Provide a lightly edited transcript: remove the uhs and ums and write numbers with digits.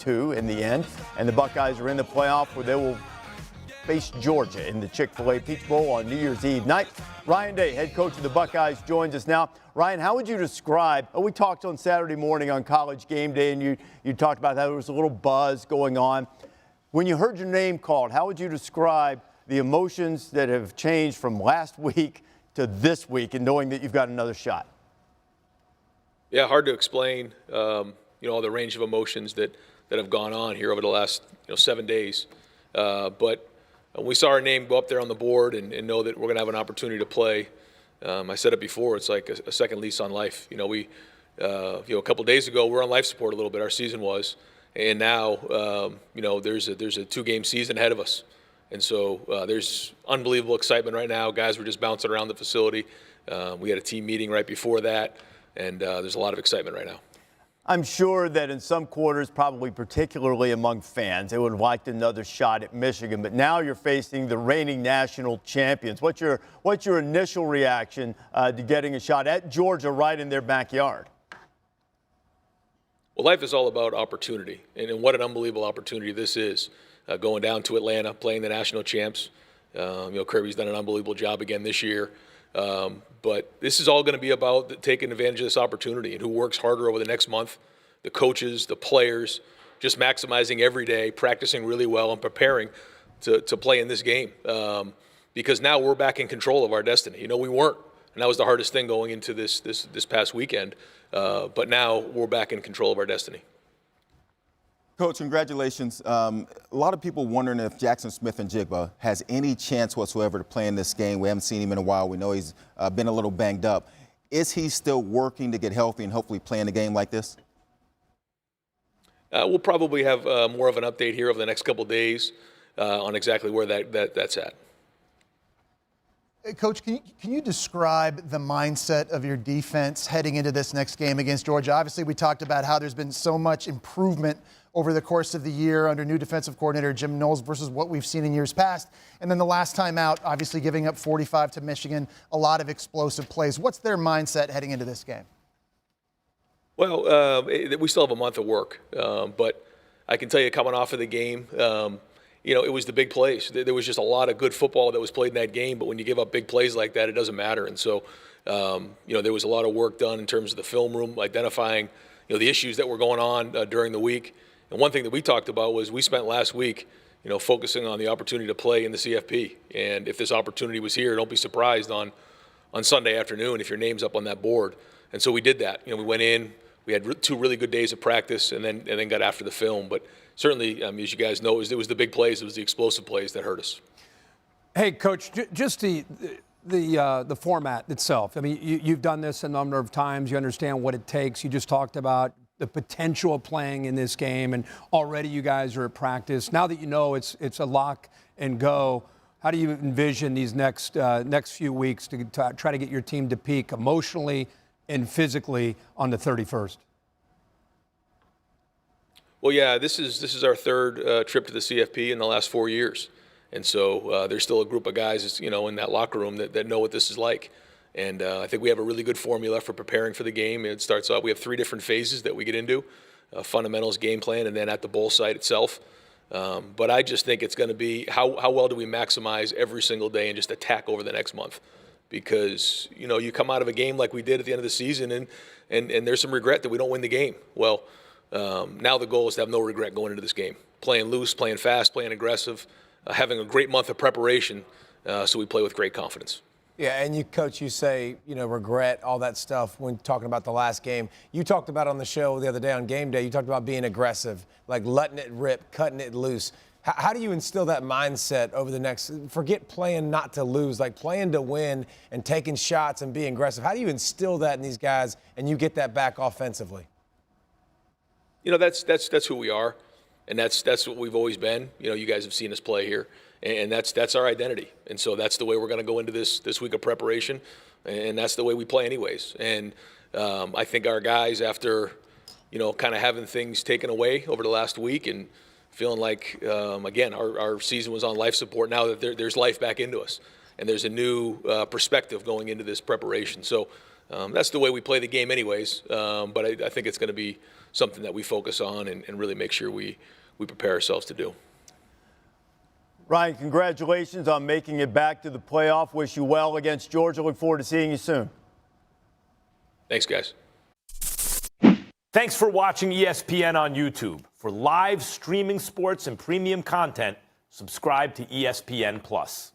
32 in the end. And the Buckeyes are in the playoff where they will face Georgia in the Chick-fil-A Peach Bowl on New Year's Eve night. Ryan Day, head coach of the Buckeyes, joins us now. Ryan, how would you describe, we talked on Saturday morning on College Game Day, and you talked about how there was a little buzz going on. When you heard your name called, how would you describe the emotions that have changed from last week to this week and knowing that you've got another shot? Yeah, hard to explain, all the range of emotions that have gone on here over the last 7 days. But when we saw our name go up there on the board and know that we're going to have an opportunity to play, I said it before, it's like a second lease on life. A couple days ago, we were on life support a little bit, our season was. And now, there's a 2-game season ahead of us. And so there's unbelievable excitement right now. Guys were just bouncing around the facility. We had a team meeting right before that, and there's a lot of excitement right now. I'm sure that in some quarters, probably particularly among fans, they would have liked another shot at Michigan. But now you're facing the reigning national champions. What's your initial reaction to getting a shot at Georgia right in their backyard? Well, life is all about opportunity, and what an unbelievable opportunity this is. Going down to Atlanta, playing the national champs. Kirby's done an unbelievable job again this year. But this is all going to be about taking advantage of this opportunity and who works harder over the next month, the coaches, the players, just maximizing every day, practicing really well and preparing to play in this game. Because now we're back in control of our destiny. We weren't, and that was the hardest thing going into this past weekend. But now we're back in control of our destiny. Coach, congratulations. A lot of people wondering if Jackson Smith-Njigba has any chance whatsoever to play in this game. We haven't seen him in a while. We know he's been a little banged up. Is he still working to get healthy and hopefully play in a game like this? We'll probably have more of an update here over the next couple of days on exactly where that's at. Coach, can you describe the mindset of your defense heading into this next game against Georgia? Obviously, we talked about how there's been so much improvement over the course of the year under new defensive coordinator Jim Knowles versus what we've seen in years past. And then the last time out, obviously giving up 45 to Michigan, a lot of explosive plays. What's their mindset heading into this game? Well, we still have a month of work, but I can tell you coming off of the game, it was the big plays. There was just a lot of good football that was played in that game, but when you give up big plays like that, it doesn't matter. And so, there was a lot of work done in terms of the film room, identifying, the issues that were going on during the week. And one thing that we talked about was we spent last week, focusing on the opportunity to play in the CFP. And if this opportunity was here, don't be surprised on Sunday afternoon if your name's up on that board. And so we did that. We went in, we had 2 really good days of practice, and then got after the film. But certainly, as you guys know, it was the big plays, it was the explosive plays that hurt us. Hey, Coach, just the format itself. I mean, you've done this a number of times. You understand what it takes. You just talked about the potential of playing in this game, and already you guys are at practice. Now that you know it's a lock and go, how do you envision these next few weeks to try to get your team to peak emotionally and physically on the 31st? Well, yeah, this is our third trip to the CFP in the last 4 years. And so there's still a group of guys, in that locker room that know what this is like. And I think we have a really good formula for preparing for the game. It starts off, we have 3 different phases that we get into, fundamentals, game plan, and then at the bowl site itself. But I just think it's going to be how well do we maximize every single day and just attack over the next month. Because, you come out of a game like we did at the end of the season and there's some regret that we don't win the game. Well, now the goal is to have no regret going into this game. Playing loose, playing fast, playing aggressive, having a great month of preparation so we play with great confidence. Yeah, and Coach, you say, regret, all that stuff when talking about the last game. You talked about on the show the other day on game day, you talked about being aggressive, like letting it rip, cutting it loose. How do you instill that mindset over the next, forget playing not to lose, like playing to win and taking shots and being aggressive? How do you instill that in these guys and you get that back offensively? That's who we are, and that's what we've always been. You guys have seen us play here. And that's our identity. And so that's the way we're going to go into this week of preparation. And that's the way we play anyways. And I think our guys, after, kind of having things taken away over the last week and feeling like, again, our season was on life support, now that there's life back into us. And there's a new perspective going into this preparation. So that's the way we play the game anyways. But I think it's going to be something that we focus on and really make sure we prepare ourselves to do. Ryan, congratulations on making it back to the playoff. Wish you well against Georgia. Look forward to seeing you soon. Thanks, guys. Thanks for watching ESPN on YouTube. For live streaming sports and premium content, subscribe to ESPN+.